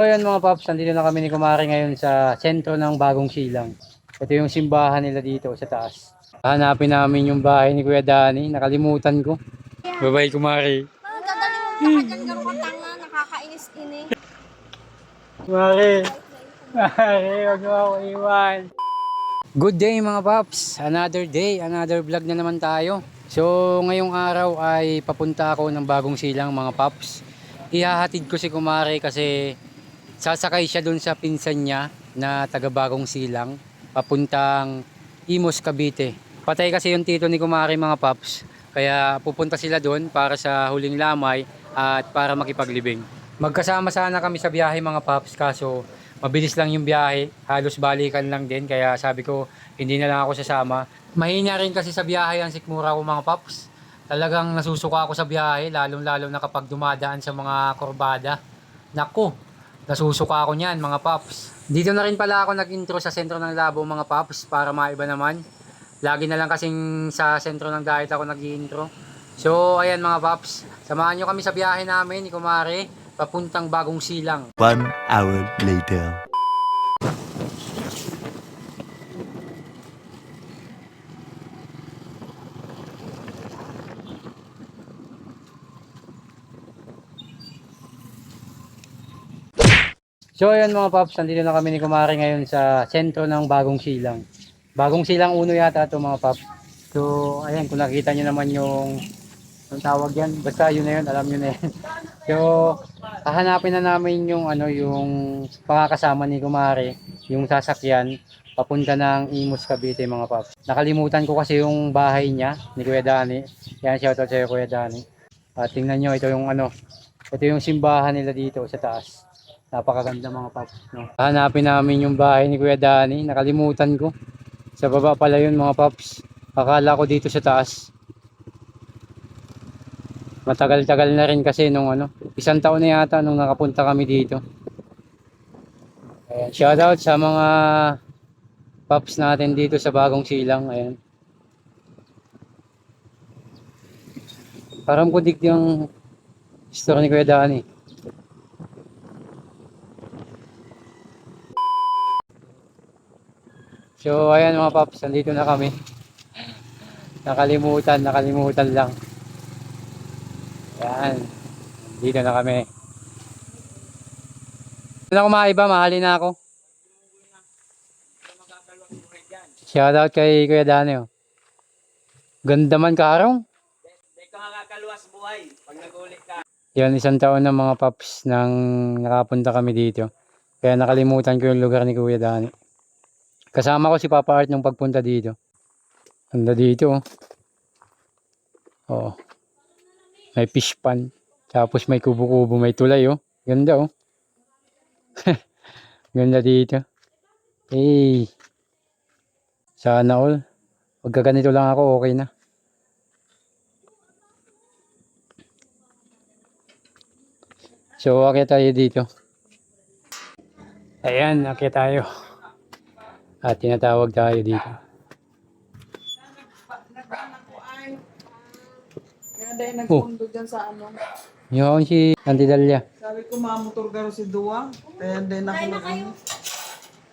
So yan mga paps, nandito na kami ni Kumari ngayon sa sentro ng Bagong Silang. Ito yung simbahan nila dito sa taas. Hanapin namin yung bahay ni Kuya Dani, nakalimutan ko. Bye-bye Kumari. Dadalhin mo ka dyan, garo ka tanga, nakakainis-inis. Kumari, Kumari, huwag mo ako iwan. Good day mga paps, another day, another vlog na naman tayo. So ngayong araw ay papunta ako ng Bagong Silang mga paps. Ihahatid ko si Kumari kasi sasakay siya dun sa pinsan niya na taga Bagong Silang papuntang Imus, Cavite. Patay kasi yung tito ni Kumari mga paps, kaya pupunta sila dun para sa huling lamay at para makipaglibing. Magkasama sana kami sa biyahe mga paps, kaso mabilis lang yung biyahe, halos balikan lang din, kaya sabi ko hindi na lang ako sasama. Mahina rin kasi sa biyahe ang sikmura ko mga paps. Talagang nasusuka ako sa biyahe, lalong-lalo na kapag dumadaan sa mga kurbada. Naku, nasusuka ako niyan mga paps. Dito na rin pala ako nag-intro sa sentro ng Labo mga paps para maiba naman. Lagi na lang kasing sa sentro ng diet ako nag-intro. So ayan mga paps, samahan nyo kami sa biyahe namin ni Kumari papuntang Bagong Silang. 1 hour later. So ayan mga paps, nandito na kami ni Kumari ngayon sa sentro ng Bagong Silang. Bagong Silang Uno yata ito mga paps. So ayan, kung nakita nyo naman yung tawag yan, basta yun na yun, alam nyo na yun. So hahanapin na namin yung yung pakakasama ni Kumari, yung sasakyan papunta ng Imus, Cavite mga paps. Nakalimutan ko kasi yung bahay niya ni Kuya Dani. Yan, shoutout sa iyo Kuya Dani. Tingnan nyo, ito yung simbahan nila dito sa taas. Napakaganda mga paps, no? Hanapin namin yung bahay ni Kuya Dani, nakalimutan ko. Sa baba pala yun mga paps. Akala ko dito sa taas. Matagal-tagal na rin kasi nung 1 taon na yata nung nakapunta kami dito. Ayan, shoutout sa mga paps natin dito sa Bagong Silang. Ayan. Parang kudik yung story ni Kuya Dani. So ayan mga paps, nandito na kami. Nakalimutan lang. Ayan, dito na kami. Ano kumain ba? Mahalin na ako. Shoutout kay Kuya Dani. Ganda man kaarong. Hindi ka makakaluwas buhay pag nagulit ka. Yan, 1 taon na mga paps nang nakapunta kami dito. Kaya nakalimutan ko yung lugar ni Kuya Dani. Kasama ko si Papa Art nung pagpunta dito. Ganda dito oh. Oh. May fish pan. Tapos may kubo-kubo, may tulay oh. Ganda oh. Ganda dito. Hey. Sana all. Pagka ganito lang ako, okay na. So, akyat tayo dito. Ayan, akyat tayo. At tinatawag tayo dito. Kaya dahil nagpundo dyan sa Yung si Auntie Dalia. sabi ko mamotor garo si Duwang. Kaya dahil ako Kain na kayo.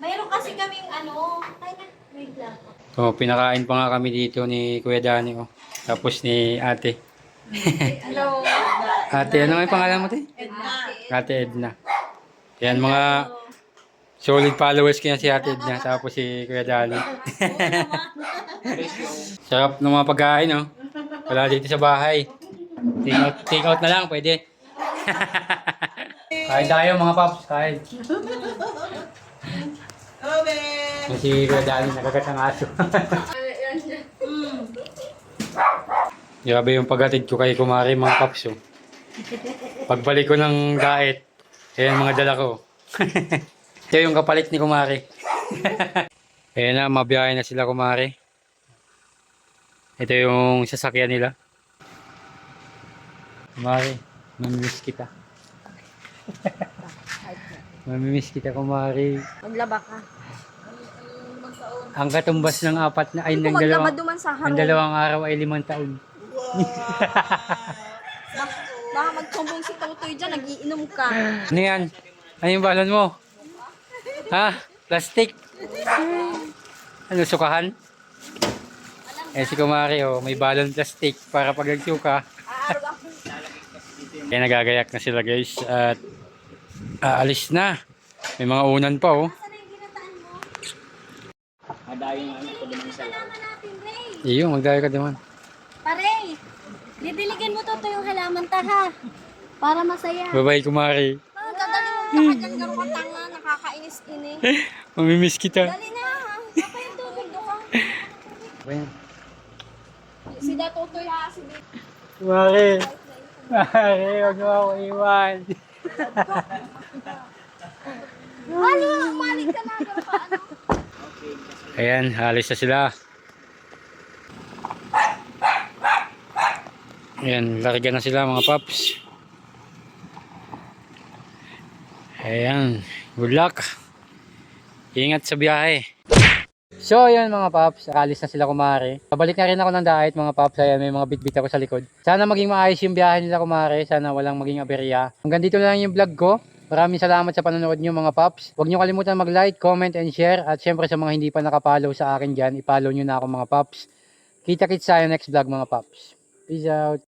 Mayroon kasi kaming kain na, wait lang. So, pinakain pa nga kami dito ni Kuya Dani oh. Tapos ni Ate. Hello. Ate, ano nga yung pangalan mo, te? Edna. Ate Edna. Yan, mga solid followers ko yan si Ate Edna. Tapos si Kuya Dani. Sarap ng mga pagkain, oh. Wala dito sa bahay. Take out na lang, pwede. Kain tayo mga paps, kain. Obe! Si Kuya Dani, nakagat ang aso. Grabe yung paghatid ko kay Kumari mga paps, oh. Pagbalik ko ng diet, ayan mga dala ko. Ito yung kapalit ni Kumari. Ayan na, mabiyahe na sila Kumari. Ito yung sasakyan nila. Kumari, mamimiss kita. Mamimiss kita Kumari. Maglaba ka. Ang katumbas ng Maglaba duman sa ng harong. 2 araw ay 5 taon. Baka magtumbong si Totoy dyan, nagiinom ka. Ano yan? Ano yung balon mo? Ha? Plastic? Ano, sukahan? Eh si Kumari, oh, may balon plastic para pag nagsuka. Kaya nagagayak na sila guys at aalis na. May mga unan pa oh. Saan na yung ginataan mo? Madayo nga ito naman sa Halaman natin, Ray. Iyo, magdayo ka naman. Pare, didiligan mo to yung halaman ta ha. Para masaya. Bye-bye Kumari. Ah, dadali mo ka dyan garo ka tanga, nakakainis-inis. Mamimiss kita. Dali na ha. Papa yung tubig do ka. Si Datotoy ha, si Kumari. Kumari, huwag mo ako iwan. Ano, umalik ka na, garo ka ano. Ayan, alis na sila. Ayan, larga na sila mga paps. Ayan, good luck. Ingat sa biyahe. So ayan mga paps, alis na sila Kumari. Pabalik na rin ako ng diet mga paps. Ayan, may mga bitbit ako sa likod. Sana maging maayos yung biyahe nila Kumari. Sana walang maging aberya. Hanggang dito na lang yung vlog ko. Maraming salamat sa panonood nyo mga paps. Huwag nyo kalimutan mag-like, comment, and share. At syempre sa mga hindi pa nakapollow sa akin dyan, ipollow nyo na ako mga paps. Kita-kits sa next vlog mga paps. Peace out.